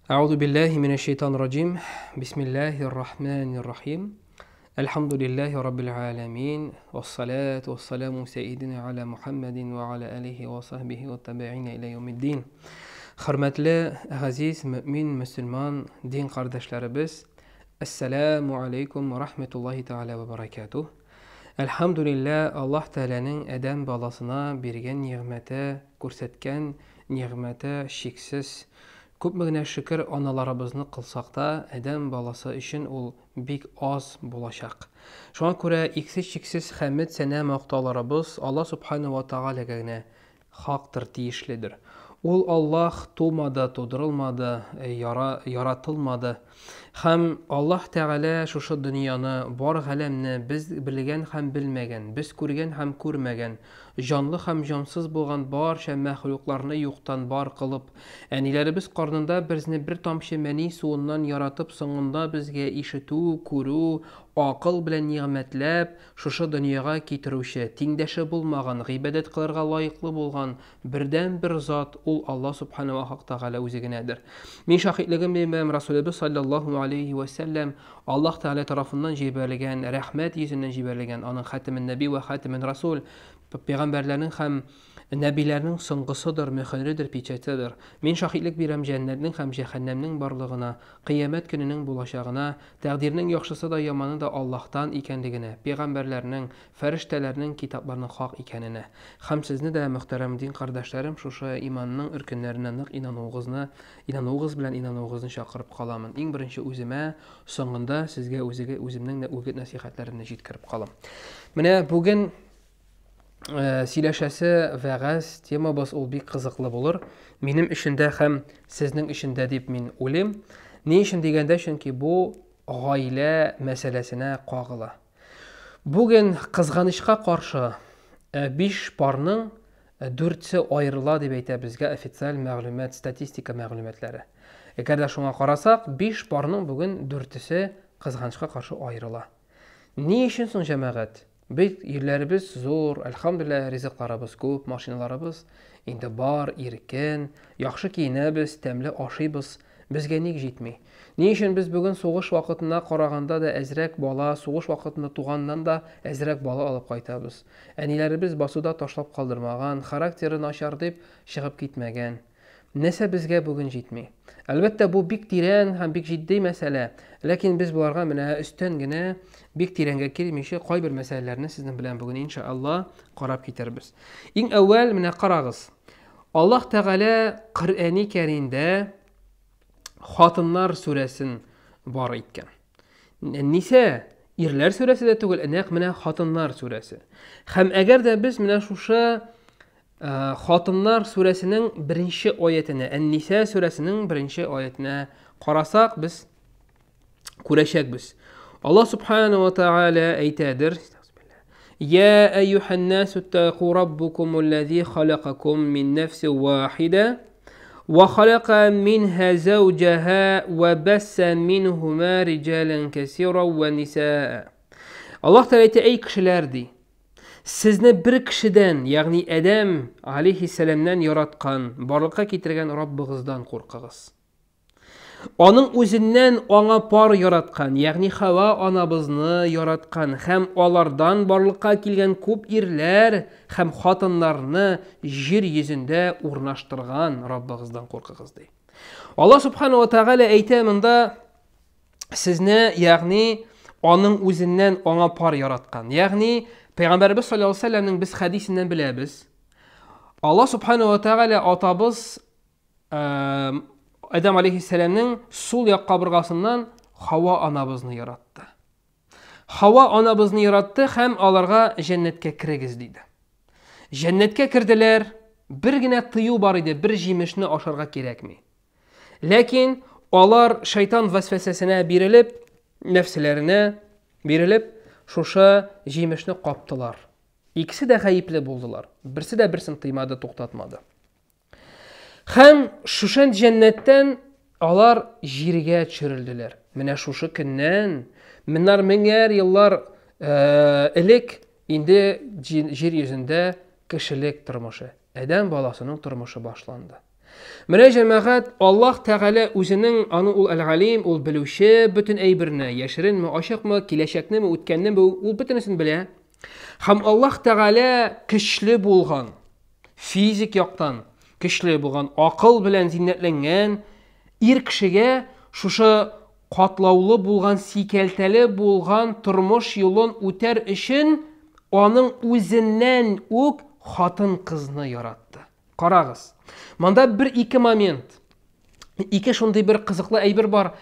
أعوذ بالله من الشيطان الرجيم بسم الله الرحمن الرحيم الحمد لله رب العالمين والصلاة والسلام سيدنا على محمد وعلى آله وصحبه والتابعين إلى يوم الدين. Hürmetli, aziz, mümin, Müslüman, din kardeşlerimiz, Esselamu Aleyküm ve Rahmetullahi Teala ve Berekatuh. Elhamdülillah, Allah Teala'nın Adem balasına bergen nimete, ko'rsatgan nimete şeksiz. Күпмегенә шөкер аналарыбызны кылсак та, Адәм баласы өчен ул бик аз булачак. Шуңа күрә иксез-чиксез хәмд сәна мактауларыбыз Аллаһ Субханаһу ва Таалагә генә хактыр, тиешледер. Ул Аллаһ тумады, тудырылмады, яратылмады. Һәм Аллаһ Тәгалә шушы дөньяны, бар галәмне без белгән һәм белмәгән, без күргән һәм күрмәгән, жанлы һәм җансыз булган барча мәхлукларны юктан бар кылып, әниләребез карнында безне бер тамчы мәни суыннан яратып, соңында безгә ишетү, күрү, акыл белән ниъмәтләп, шушы дөньяга китерүче, тиңдәше булмаган, гыйбадәт кылырга лаеклы булган бердән-бер зат ул Аллаһ Субханаһу ва Тааля үзе генәдер. Мин шаһидлегем белән Расулыбыз саллаллаһу алейхи ва саллям Аллаһ Тааля тарафыннан җибәрелгән, рәхмәт йөзеннән җибәрелгән, аның хатимен нәби ва хатимен расул, пәйгамбәрләрнең һәм нәбиләрнең соңгысыдыр, мөхәррирдер, печатыдыр. Мин шаһидлек бирәм җәннәтнең һәм җәһәннәмнең барлыгына, кыямәт көненең булачагына, тәкъдирнең яхшысы да, яманы да Аллаһтан икәнлегенә, пәйгамбәрләрнең, фәрештәләрнең китапларның хак икәненә. Һәм сезне дә, мөхтәрәм дин кардәшләрем, шушы иманның өркеннәренә нык инануыгыз белән инануыгызны чакырып каламын. Иң беренче үземә, соңында сезгә үземнең үгет насихәтләремне җиткереп калам. Менә бүген сөйләшәсе вәгазь темабыз ул бик кызыклы булыр. Минем өчен дә һәм сезнең өчен дә дип мин уйлыйм. Ни өчен дигәндә, чөнки бу гаилә мәсьәләсенә кагыла. Бүген кызганычка каршы 5 парның 4се аерыла дип әйтә безгә официаль мәгълүмат, статистика мәгълүматлары. Әгәр дә шуңа карасак, 5 парның бүген 4се кызганычка каршы аерыла. Ни өчен соң җәмәгать? Бит ирләребез зур, әлхәмдүлилләһ, ризыкларыбыз күп, машиналарыбыз инде бар, иркен, яхшы киенәбез, тәмле ашыйбыз. Безгә ник җитми? Ни өчен без бүген сугыш вакытына караганда да әзрәк бала, сугыш вакытында туганнан да әзрәк бала алып кайтабыз? Әниләребез басуда ташлап калдырмаган, характеры начар дип чыгып китмәгән. Нәрсә безгә бүген җитми? Әлбәттә, бу бик тирән һәм бик җитди мәсьәлә. Ләкин без буларга менә өстән генә бик тирәнгә килмичә кайбер мәсьәләләрне сезнең белән бүген иншаалла карап китербез. Иң әүвәл менә карагыз. Аллаһ Тәгалә Коръәни Кәримдә Хатыннар сүрәсен бар иткән. Ниса, ирләр сүрәсе дә түгел, нәкъ менә Хатыннар сүрәсе. Һәм әгәр дә без менә шушы Хатыннар сүрәсенең 1-нче аятына, Ан-Ниса сүрәсенең 1-нче аятына карасак, без күрәчәкбез. Аллаһ Субханаһу ва Тааля әйтәдер: "Я әйюхан-насу тaqu rabbukumul-ladzi khalaqakum min nafsin wahida wa khalaqa minha zawjaha wa bassa minhuma rijalan kaseeran wa nisaa." Аллаһ Тааля әйтә: "Эй кешеләр ди, сезне бер кешедән, ягъни Адәм алейхиссаламнан яраткан, барлыкка китергән Раббыгыздан куркыгыз. Аның үзеннән аңа пар яраткан, ягъни Хава анабызны яраткан һәм алардан барлыкка килгән күп ирләр һәм хатыннарны җир йөзендә урнаштырган Раббыгыздан куркыгыз" ди. Аллаһ Субханаһу ва Тааля әйтә монда сезне, ягъни аның үзеннән аңа пар яраткан. Ягъни Пәйгамбәрбез саллаллаһу алейхи ва саллямның без хадисеннән беләбез. Аллаһ Субханаһу ва Тааля атабыз Адәм алейхиссаламның сул як кабыргасыннан Хава анабызны яратты. Хава анабызны яратты һәм аларга җәннәткә кирегез диде. Җәннәткә кирделәр, бер генә тыю бар иде, бер җимешне ашарга кирәкми. Ләкин алар шайтан вәсвәсәсенә бирелеп, нәфсләренә бирелеп, шушы җимешне каптылар. Икесе дә гаепле булдылар. Берсе дә берсен тыймады, туктатмады. Һәм шушын җәннәттән алар җиргә төшерелделәр. Менә шушы көннән, меңәр еллар элек инде җир йөзендә кешелек тормышы, Адәм баласының тормышы башланды. Менә җәмәгать, Аллаһ Тәгалә үзенең аны ул Әл-Галим, ул белүче, бөтен әйберне, яшеренме, ачыкмы, киләчәкнеме, үткәннеме, ул бөтенесен белә. Һәм Аллаһ Тәгалә көчле булган, физик яктан көчле булган, акыл белән зиннәтләнгән ир кешегә шушы катлаулы булган, сикәлтәле булган тормыш юлын үтәр өчен аның үзеннән үк хатын-кызны яратты. Карагыз. Монда бер-ике момент, ике шундый бер кызыклы әйбер бар.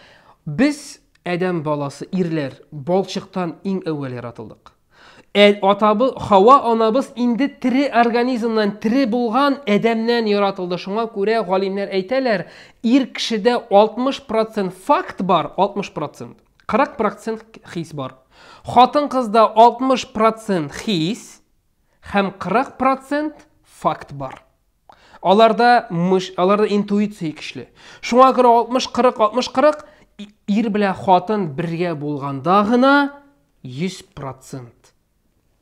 Без Адәм баласы, ирләр, балчыктан иң әүвәл яратылдык. Атабыз, Хава анабыз инде тере организмнан, тере булган Адәмнән яратылды. Шуңа күрә галимнәр әйтәләр, ир кешедә 60% факт бар, 60%. 40% хис бар. Хатын-кызда 60% хис һәм 40% факт бар. Аларда интуиция көчле. Шуңа күрә 60-40 ир белән хатын бергә булганда гына 100%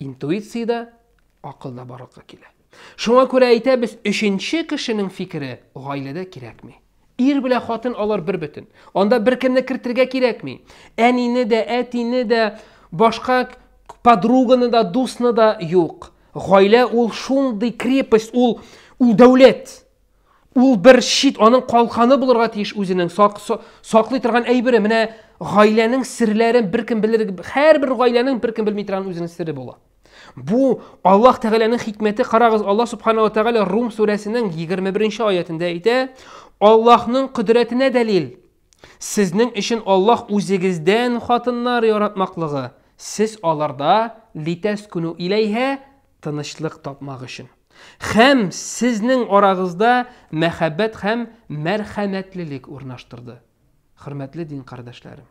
интуицияда, акылда барлыкка килә. Шуңа күрә әйтәбез, өченче кешенең фикере гаиләдә кирәкми. Ир белән хатын алар бер бөтен. Анда беркемне кертергә кирәкми. Әнине дә, әтине дә, башка подруганы да, дусны да юк. Гаилә ул шундый крепость, ул дәүләт. Ул бер шит, аның калканы булырга тиеш үзенең саклый торган әйбере. Менә гаиләнең серләрен беркем белер, һәрбер гаиләнең беркем белми торган үзенең сере була. Бу Аллаһ Тәгаләнең хикмәте. Карагыз, Аллаһ Субханаһу ва Тәгалә Рум сүрәсенең 21-нче аятында әйтә: Аллаһның кодрәтенә дәлил. Сезнең өчен Аллаһ үзегездән хатыннар яратмаклыгы. Сез аларда литаскуну иләйһә, тынычлык тапмак өчен. Һәм сезнең арагызда мәхәббәт һәм мәрхәмәтлелек урнаштырды. Хөрмәтле дин кардәшләрем.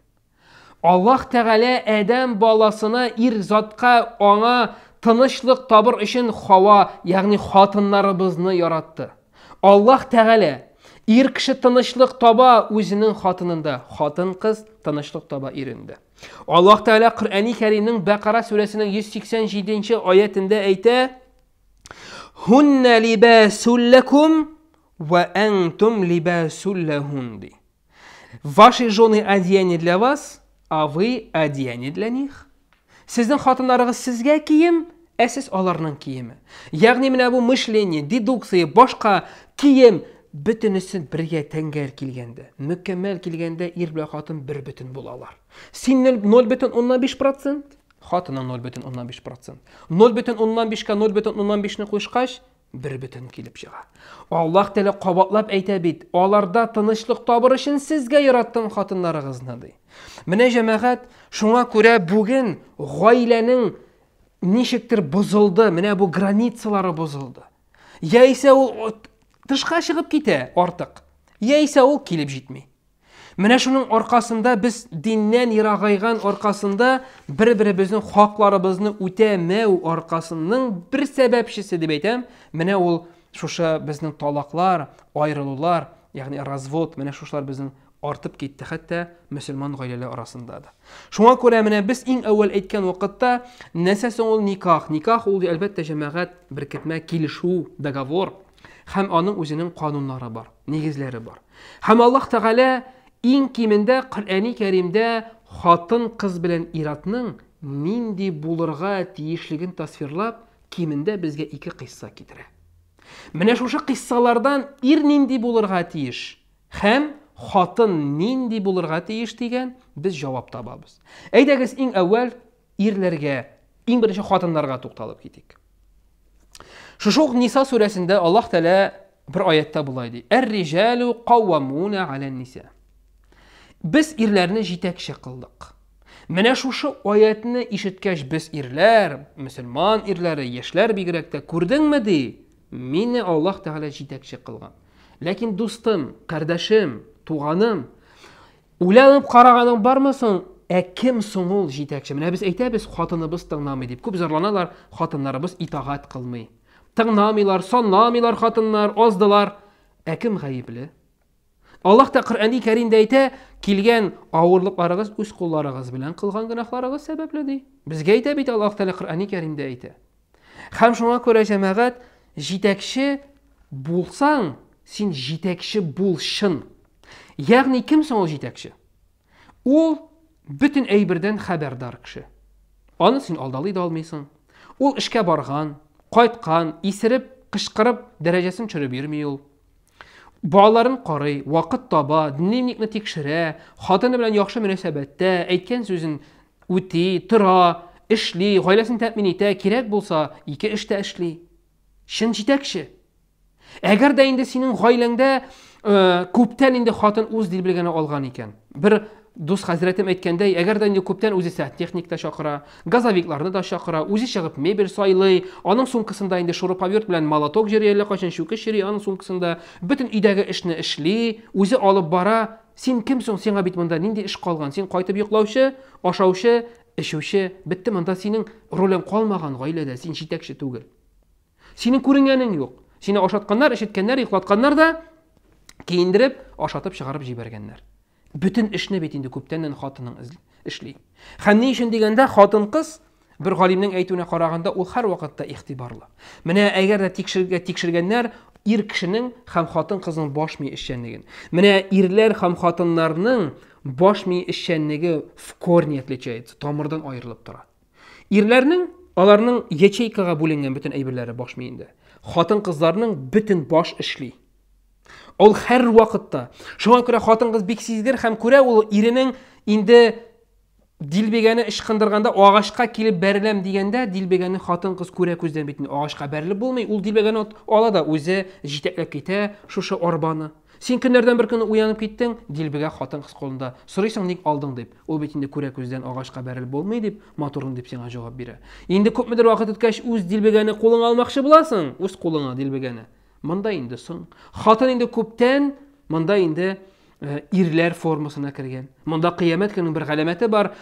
Аллаһ Тәгалә Адәм баласына, ир затка, аңа тынычлык табыр өчен Хава, ягъни хатыннарыбызны яратты. Аллаһ Тәгалә ир кеше тынычлык таба үзенең хатынында, хатын-кыз тынычлык таба ирендә. Аллаһ Тәгалә Коръәни Кәримнең Бәкара сүрәсенең 187-нче аятында әйтә: Хунна либасул лакум ва антум либасул лахун. Ваши жены одеяние для вас, а вы одеяние для них. Сезнең хатыннарыгыз сезгә кием, ә сез аларның киеме. Ягъни менә бу мышление, дедукция, башка кием бөтенесен бергә тәңгәл килгәндә, мөкәммәл килгәндә ир белән хатын бер бөтен булалар. Син 0,5%, хатының 0,5%. 0,5-ка 0,5-ны кушкач, бер бөтен килеп чыга. Аллаһ Тәгалә кабатлап әйтә бит, аларда тынычлык табыр өчен сезгә яраттым хатыннарыгызны ди. Менә җәмәгать, шуңа күрә бүген гаиләнең ничектер бозылды, менә бу границалары бозылды. Яисә ул тышка чыгып китә артык, яисә ул килеп җитми. Менә шуның аркасында без диннән ерагайган аркасында бер-беребезнең хакларыбызны үтәмәү аркасының бер сәбәпчесе дип әйтәм. Менә ул шушы безнең талаклар, айрылулар, ягъни развод, менә шушлар безнең артып китте, хәтта мөселман гаиләләр арасында да. Шуңа күрә менә без иң әүвәл әйткән вакытта нәрсә соң ул никах? Никах ул әлбәттә җәмәгать беркетмә, килешү, договор. Һәм аның үзенең кануннары бар, нигезләре бар. Һәм Аллаһ Тәгалә иң кимендә Коръәни Кәримдә хатын-кыз белән иратның нинди булырга тиешлеген тасвирлап, кимендә безгә 2 кыйсса китерә. Менә шушы кыйссалардан ир нинди булырга тиеш һәм хатын нинди булырга тиеш дигән без җавап табабыз. Әйдәгез иң әүвәл ирләргә, иң беренче хатыннарга тукталып китик. Шушы Ниса сүрәсендә Аллаһ Тәгалә бер аятта булай ди: "Эр-риҗалу каввамуна аля-ниса." Без ирләрне җитәкче кылдык. Менә шушы аятны ишеткәч без ирләр, мөселман ирләре, яшьләр бигрәк тә күрдеңме ди? Мине Аллаһ Тәгалә җитәкче кылган. Ләкин дустым, кардәшем, туганым, уйланып караганың бармы соң? Кем соң ул җитәкче? Менә без әйтәбез, хатыныбыз тыңламый дип. Күп зарланалар, хатыннарыбыз итагать кылмый. Тыңламыйлар, санламыйлар хатыннар, аздылар. Кем гаепле? Аллаһ та Коръәни Кәримдә әйтә, килгән авырлыкларыгыз үз кулларыгыз белән кылган гынаһларыгыз сәбәпле ди. Безгә әйтә бит Аллаһ Тәгалә Коръәни Кәримдә әйтә. Һәм шуңа күрә җәмәгать, җитәкче булсаң, син җитәкче бул шын. Ягъни кем соң ул җитәкче? Ул бөтен әйбердән хәбәрдар кеше. Аны син алдалый да алмыйсың. Ул эшкә барган, кайткан, исереп, кычкырып, дәрәҗәсен төшереп йөрми ул. Балаларын карый, вакыт таба, дневникны тикшерә, хатыны белән яхшы мөнәсәбәттә, әйткән сүзен үти, тора, эшли, гаиләсен тәэмин итә, кирәк булса, ике эштә эшли. Шын җитәкче. Әгәр дә инде синең гаиләңдә күптән инде хатын үз дил белгәне алган икән. Бер дус хәзрәтем әйткәндәй, әгәр дә инде күптән үзе сантехник та чакыра, газовикларны да чакыра, үзе чыгып мебель сайлый, аның сумкасында инде шуруповерт белән молоток йөри, әллә кайчан чүкеч йөри, аның сумкасында бөтен өйдәге эшне эшли, үзе алып бара. Син кем соң? Сиңа бит монда нинди эш калган? Син кайтып йоклаучы, ашаучы, эчүче, бетте монда синең ролең калмаган гаиләдә, син җитәкче түгел. Синең күренгәнең юк. Сине ашатканнар, ишеткәннәр, йоклатканнар да киендереп, ашатып чыгарып җибәргәннәр. Бөтен эшне бит инде күптәннән хатының эшли. Һәм ни өчен дигәндә, хатын-кыз бер галимнең әйтүенә караганда, ул һәр вакытта игътибарлы. Менә әгәр дә тикшергәннәр ир кешенең һәм хатын-кызның баш ми эшчәнлеген. Менә ирләр һәм хатыннарның баш ми эшчәнлеге в корне отличается, тамырдан аерылып тора. Ирләрнең аларның ячейкага бүленгән бөтен әйберләре баш миендә. Хатын-кызларның бөтен баш эшли. Ул һәр вакытта. Шуңа күрә хатын-кыз бик сизгер һәм күрә ул иренең инде дилбегәне ышкындырганда, агачка килеп бәреләм дигәндә, дилбегәне хатын-кыз күрә күздән бит, агачка бәрелеп булмый, ул дилбегәне ала да үзе җитәкләп китә шушы арбаны. Син көннәрдән бер көнне уянып киттең, дилбегә хатын-кыз кулында. Сорыйсың, ник алдың дип. Ул бит инде күрә күздән агачка бәрелеп булмый дип, матурын дип сиңа җавап бирә. Инде күпмедер вакыт үткәч, үз дилбегәне кулыңа алмакчы буласың, үз кулыңа дилбегәне. Монда инде соң. Хатын инде күптән монда инде ирләр формасына кергән. Монда кыямәт көненең бер галәмәте бар.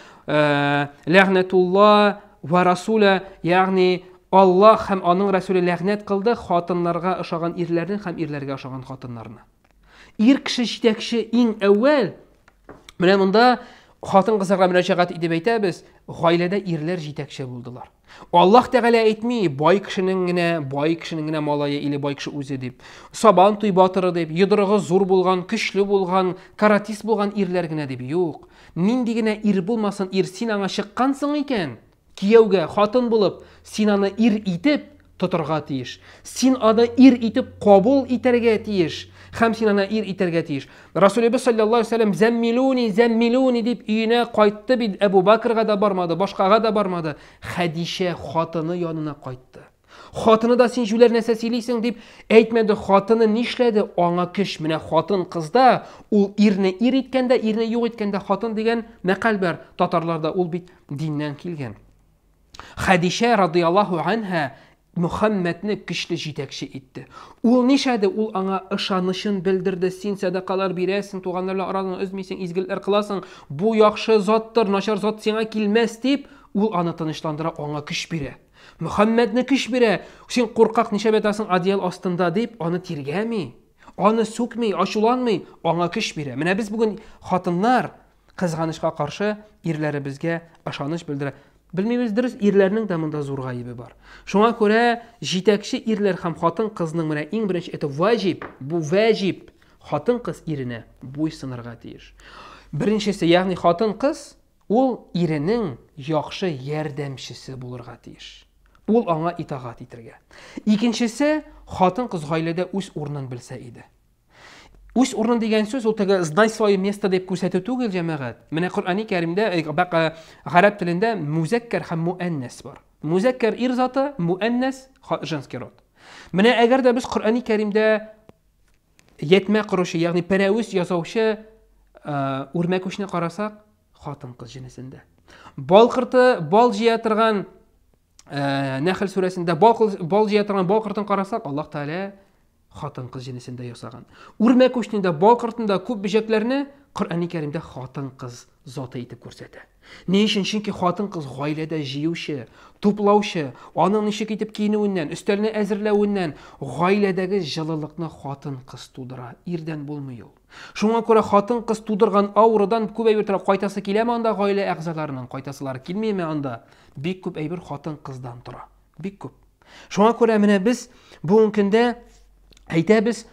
Ләгънәтулла ва расула, ягъни Аллаһ һәм аның Расулы ләгънәт кылды хатыннарга ошаган ирләрне һәм ирләргә ошаган хатыннарны. Ир кеше җитәкче иң әүвәл. Менә монда хатын-кызларга мөрәҗәгать итеп әйтәбез, гаиләдә ирләр җитәкче булдылар. Аллаһ Тәгалә әйтми, бай кешенең генә малае или бай кеше үзе дип, сабан туй батыры дип, йодрыгы зур булган, көчле булган, каратист булган ирләр генә дип. Юк. Нинди генә ир булмасын, ир син аңа чыккансың икән, кияүгә хатын булып, син аны ир итеп тотырга тиеш. Син аны ир итеп кабул итәргә тиеш. Һәм син аны ир итәргә тиеш. Расулебез саллаллаһу алейһи ва саллям зәммилуни дип өенә кайтты бит. Әбу Бәкргә дә бармады, башкага да бармады. Хәдишә хатыны янына кайтты. Хатыны да син җүләр нәрсә сөйлисең дип әйтмәде. Хатыны нишләде? Аңа көч. Менә хатын кызда ул ирне ир иткәндә, ирне юк иткәндә хатын дигән мәкаль бар. Татарларда ул бит диннән килгән. Хәдишә радиллаһу анха Мөхәммәдне көчле җитәкче итте. Ул нишәде? Ул аңа ышанышын белдерде. Син садакалар бирәсең, туганнарга араны өзмисең, изгелекләр кыласың. Бу яхшы заттыр, начар зат сиңа килмәс дип, ул аны тынычландыра, аңа көч бирә. Мөхәммәдне көч бирә. Син куркак нишә бетасың одеял астында дип, аны тиргәми, аны сүкми, ачуланмый, аңа көч бирә. Менә без бүген хатыннар кызганычка каршы ирләребезгә ышаныч белдерә. Белмибез, дөрес, ирләрнең дә монда зур гаебе бар. Шуңа күрә җитәкче ирләр һәм хатын-кызның менә иң беренче это ваҗиб, бу ваҗиб. Хатын-кыз иренә буйсынырга тиеш. Беренчесе, ягъни хатын-кыз ул иренең яхшы ярдәмчесе булырга тиеш. Ул аңа итагать итәргә. Икенчесе, хатын-кыз гаиләдә үз урынын белсә иде. Үз урын дигән сүз ул теге знай свое место дип күрсәтү түгел, җәмәгать. Менә Коръәни Кәримдә, гарәп телендә музаккар һәм муаннас бар. Музаккар ир заты, муаннас женский род. Менә әгәр дә без Коръәни Кәримдә ятмә кыручы, ягъни пәрәвис ясаучы үрмәкүчне карасак, хатын-кыз җинесендә. Балкырты, бал җыя торган Нәхл сүрәсендә бал җыя торган балкыртын карасак, Аллаһ Тәгалә хатын-кыз җинесендә ясаган. Үрмәкүчнендә, балкыртында күп бөҗәкләрне Коръәни Кәримдә хатын-кыз заты итеп күрсәтә. Ни өчен? Чөнки хатын-кыз гаиләдә җыючы, туплаучы, аның ничек итеп киенүеннән, өстәлне әзерләвеннән гаиләдәге җылылыкны хатын-кыз тудыра, ирдән булмый ул. Шуңа күрә хатын-кыз тудырган аурадан күп әйбер торып кайтасы киләме анда гаилә әгъзаларының, кайтасылары килмәйме анда? Бик күп әйбер хатын-кыздан тора. Бик күп. Шуңа күрә менә без бүгенге көндә әйтәбез,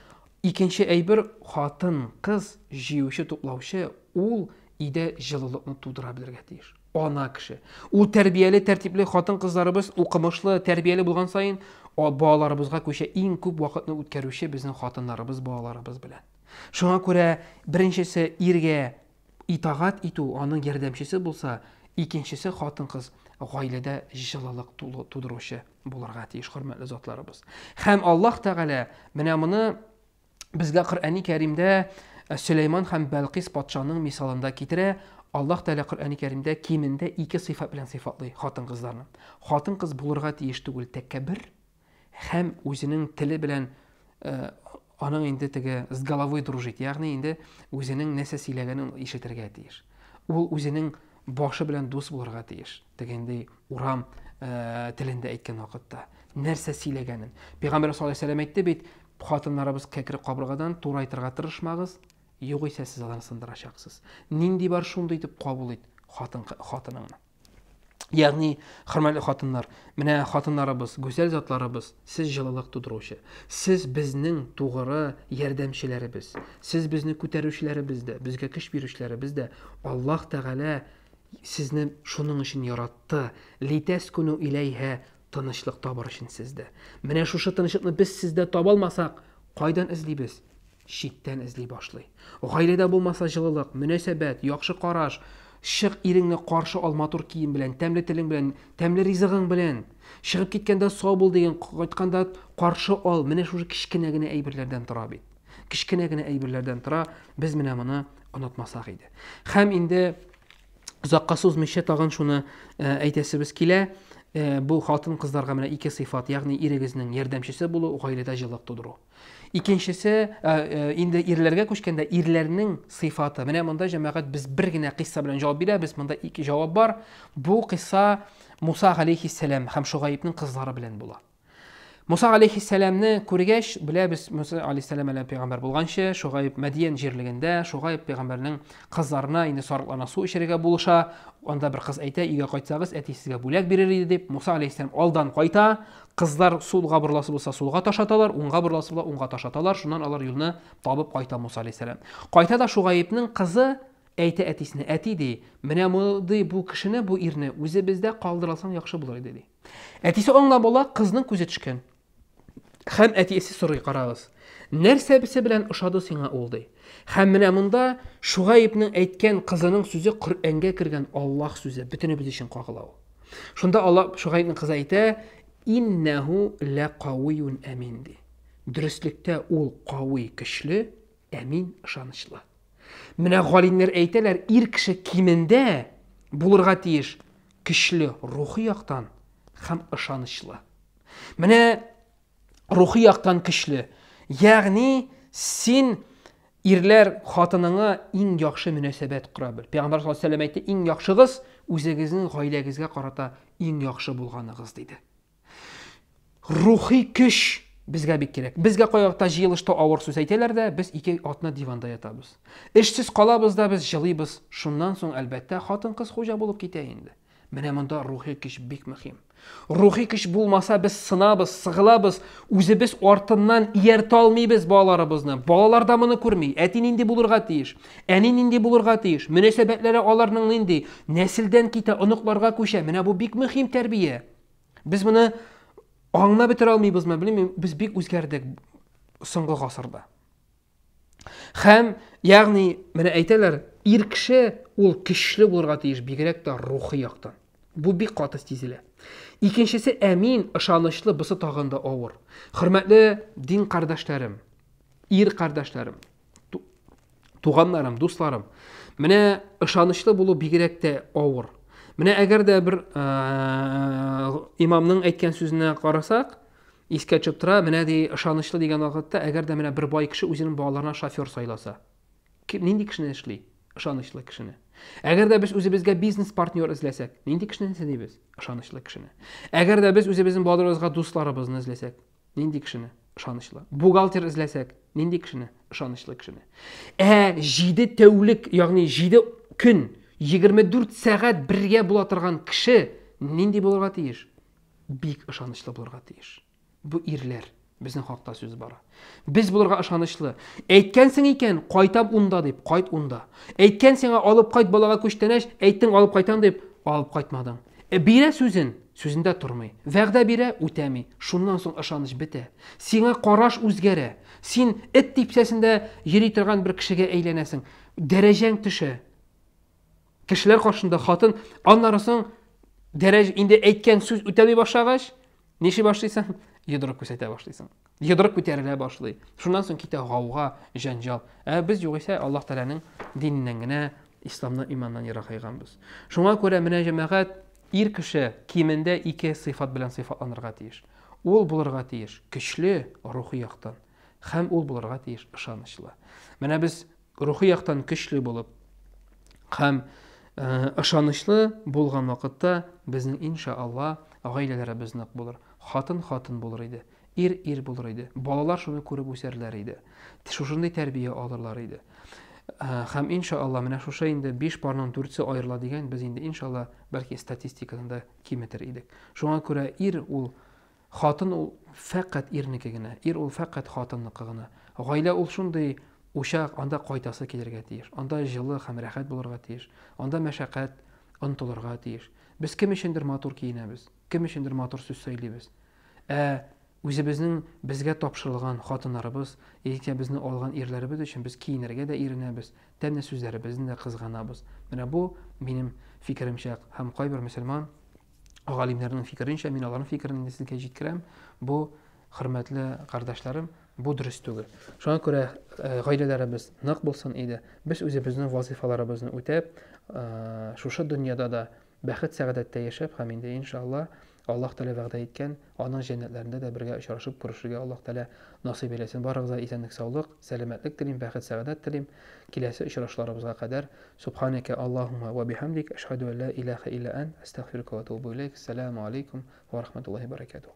Икенче әйбер, хатын, кыз, җыючы, туплаучы, ул өйдә җылылыкны тудыра белергә тиеш. Ана кеше. Ул тәрбияле, тәртипле хатын кызларыбыз, укымышлы, тәрбияле булган сайын, балаларыбызга күчә иң күп вакытны үткәрүче безнең хатыннарыбыз, балаларыбыз белән. Шуңа күрә беренчесе иргә итагать итү, аның ярдәмчесе булса, икенчесе хатын-кыз гаиләдә җылылык тудыручы булырга тиеш, хөрмәтле затларыбыз. Һәм Аллаһ Тәгалә менә моны безгә Коръәни Кәримдә Сөләйман һәм Бәлкис патшаның мисалында китерә. Аллаһ Тәгалә Коръәни Кәримдә кимендә ике сыйфат белән сыйфатлый хатын-кызларны. Хатын-кыз булырга тиеш түгел тәкәббер һәм үзенең теле белән аның инде теге с головой дружит, ягъни инде үзенең нәрсә сөйләгәнен ишетергә тиеш. Ул үзенең башы белән дус булырга тиеш. Дигәндәй урам телендә әйткән вакытта нәрсә сөйләгәнен. Пәйгамбер саллаллаһу алейһи ва сәллям әйтте бит, хатыннарыбыз кәкре кабыргадан туры әйтергә тырышмагыз, югыйсә сез аларны сындырачаксыз. Нинди бар шундый итеп кабул ит хатыныңны. Ягъни, хөрмәтле хатыннар, менә хатыннарыбыз, гүзәл затларыбыз, сез җылылык тудыручы, сез безнең тугры ярдәмчеләребез, сез безне күтәрүчеләребез дә, безгә көч бирүчеләребез дә. Аллаһ Тәгалә сезне шуның өчен яратты. Литаскуну илейһа, тынычлык табар өчен сездә. Менә шушы тынычлыкны без сездә таба алмасак, кайдан эзлибез? Читтән эзли башлый. Гаиләдә булмаса җылылык, мөнәсәбәт, яхшы караш, шык иреңне каршы ал матур кием белән, тәмле телең белән, тәмле ризыгың белән, чыгып киткәндә сау бул дигән, кайтканда каршы ал. Менә шушы кичкенә генә әйберләрдән тора бит. Кичкенә генә әйберләрдән тора. Без менә моны онытмасак иде. Һәм инде узакка сузмыйча тагын шуны әйтәсебез килә. Бу хатын кызларга менә ике сыйфат, ягъни ирегезнең ярдәмчесе булу, гаиләдә җылылык тудыру. Икенчесе, инде ирләргә күчкәндә ирләрнең сыйфаты. Менә монда җәмәгать без бер генә кыйсса белән җавап бирәбез. Монда ике җавап бар. Бу кыйсса Муса алейһиссәлам һәм Шугайбның кызлары белән була. Муса алейһиссәламны күргәч, беләбез, Муса алейһиссәлам әле пәйгамбер булганчы, Шугайб Мәдиян җирлегендә, Шугайб пәйгамбернең кызларына инде сарыкларына су эчерергә булыша. Анда бер кыз әйтә, "Өйгә кайтсагыз, әти сезгә бүләк бирер иде" дип. Муса алейһиссәлам алдан кайта. Кызлар сулга бурласы булса сулга ташаталар, уңга бурласы булса уңга ташаталар. Шуннан алар юлны табып кайта Муса алейһиссәлам. Кайта да Шугайбның кызы әйтә әтисенә, "Әти ди, менә бу кешене, бу ирне үзе бездә калдырасаң яхшы булыр иде" ди. Әтисе аңлап була, кызның күзе төшкән. Һәм әтисе сорый, карагыз. Нәрсә бисе белән ошады сиңа ул ди. Һәм менә монда Шугайбның әйткән кызының сүзе Коръәнгә кергән Аллаһ сүзе, бөтенебез өчен кагыла ул. Шунда Аллаһ Шугайбның кызы әйтә, "Иннаху лaqawiyyun amin" ди. Дөрестлектә ул кавый, көчле, әмин, ышанычлы. Менә галимнәр әйтәләр, ир кеше кимендә булырга тиеш көчле рухи яктан һәм ышанычлы. Менә рухи яктан көчле. Ягъни син ирләр хатыныңа иң яхшы мөнәсәбәт кура бел. Пәйгамбер саллаллаһу алейһи ва сәллям әйтте, иң яхшыгыз үзегезнең гаиләгезгә карата иң яхшы булганыгыз диде. Рухи көч безгә бик кирәк. Безгә кайвакта җыелышта авыр сүз әйтәләр дә, без ике атна диванда ятабыз. Эшсез калабыз да, без җылыйбыз. Шуннан соң әлбәттә хатын-кыз хуҗа булып китә инде. Менә монда рухи көч бик мөһим. Рухи көч булмаса, без сынабыз, сыгылабыз, үзебез артыннан ияртә алмыйбыз балаларыбызны. Балалар да моны күрми. Әти нинди булырга тиеш, әни нинди булырга тиеш, мөнәсәбәтләре аларның нинди, нәселдән китә, оныкларга күчә. Менә бу бик мөһим тәрбия. Без моны аңлап бетерә алмыйбызмы, белмим, без бик үзгәрдек соңгы гасырда. Һәм, ягъни, менә әйтәләр, ир кеше ул көчле булырга тиеш, бигрәк тә рухи яктан. Бу бик каты сизелә. Икенчесе әмин, ышанычлы, бусы тагында авыр. Хөрмәтле дин кардәшләрем, ир кардәшләрем, туганнарым, дусларым, менә ышанычлы булу бигрәк тә авыр. Менә әгәр дә бер имамның әйткән сүзенә карасак, искә төшеп тора, менә ди ышанычлы дигән вакытта, әгәр дә менә бер бай кеше үзенең балаларына шофер сайласа, нинди кешене эшли? Ышанычлы кешене. Әгәр дә без үзебезгә бизнес партнер эзләсәк, нинди кешене эзлибез? Ышанычлы кешене. Әгәр дә без үзебезнең балаларыбызга дусларыбызны эзләсәк, нинди кешене? Ышанычлы. Бухгалтер эзләсәк, нинди кешене? Ышанычлы кешене. 7 тәүлек, ягъни 7 көн, 24 сәгать бергә була торган кеше нинди булырга тиеш? Бик ышанычлы булырга тиеш. Бу ирләр, Безнең хакта сүз бара. Без булырга ышанычлы. Әйткәнсең икән, кайтам унда дип, кайт унда. Әйткән сиңа алып кайт балага күчтәнәш, әйттең алып кайтам дип, алып кайтмадың. Бирә сүзен, сүзендә тормый. Вәгъдә бирә, үтәми. Шуннан соң ышаныч бетә. Сиңа караш үзгәрә. Син эт типсәсендә йөри торган бер кешегә әйләнәсең. Дәрәҗәң төшә. Кешеләр каршында хатын, аннары соң дәрәҗә инде әйткән сүз үтәми башлагач, ниши башлыйсың? Йодрык күрсәтә башлыйсың. Йодрык күтәрелә башлый. Шуннан соң китә гауга, җанҗал. Без югыйсә Аллаһ Тәгаләнең диненнән генә, исламнан, иманнан ерак кайганбыз. Шуңа күрә менә җәмәгать ир кеше кимендә 2 сыйфат белән сыйфатланырга тиеш. Ул булырга тиеш көчле рухи яктан, һәм ул булырга тиеш ышанычлы. Менә без рухи яктан көчле булып, һәм ышанычлы булган вакытта безнең иншаалла гаиләләребез нык булыр. Хатын булыр иде, ир булыр иде. Балалар шуны күреп үсәрләр иде. Шушындай тәрбия алырлар иде. Һәм иншаалла менә шушы инде 5 парның 4се аерыла дигән без инде иншаалла бәлки статистикада киметер идек. Шуңа күрә ир ул, хатын ул фәкать ирнеке генә, ир ул фәкать хатынныкы гына. Гаилә ул шундый ушак, анда кайтасы килергә тиеш. Анда җылы һәм рәхәт булырга тиеш. Анда мәшәкать онытылырга тиеш. Без кем өчендер матур киенәбез, кем өчендер матур сүз сөйлибез. Үзебезнең безгә тапшырылган хатыннарыбыз, яки безне алган ирләребез өчен без киенергә дә иренәбез, тәмле сүзләребезне дә кызганабыз. Менә бу минем фикеремчә һәм кайбер мөселман галимнәрнең фикеренчә, мин аларның фикерен сезгә җиткерәм. Бу, хөрмәтле кардәшләрем, бу дөрес түгел. Шуңа күрә гаиләләребез нык булсын иде. Без үзебезнең вазифаларыбызны үтәп, шушы дөньяда да бәхет сәгадәттә яшәп, һәм инде иншаалла Аллаһ Тәгалә вәгъдә иткән аның җәннәтләрендә дә бергә очрашып күрешергә Аллаһ Тәгалә насыйп итсен. Барыгызга исәнлек, саулык, сәламәтлек телим, бәхет сәгадәт телим. Киләсе очрашларыбызга кадәр субханака Аллаһумма ва бихамдик, ашһаду ан ла илаха илля ант, астагфирука ва атубу илейк. Ассаламу алейкум ва рахматуллаһи ва баракатуһ.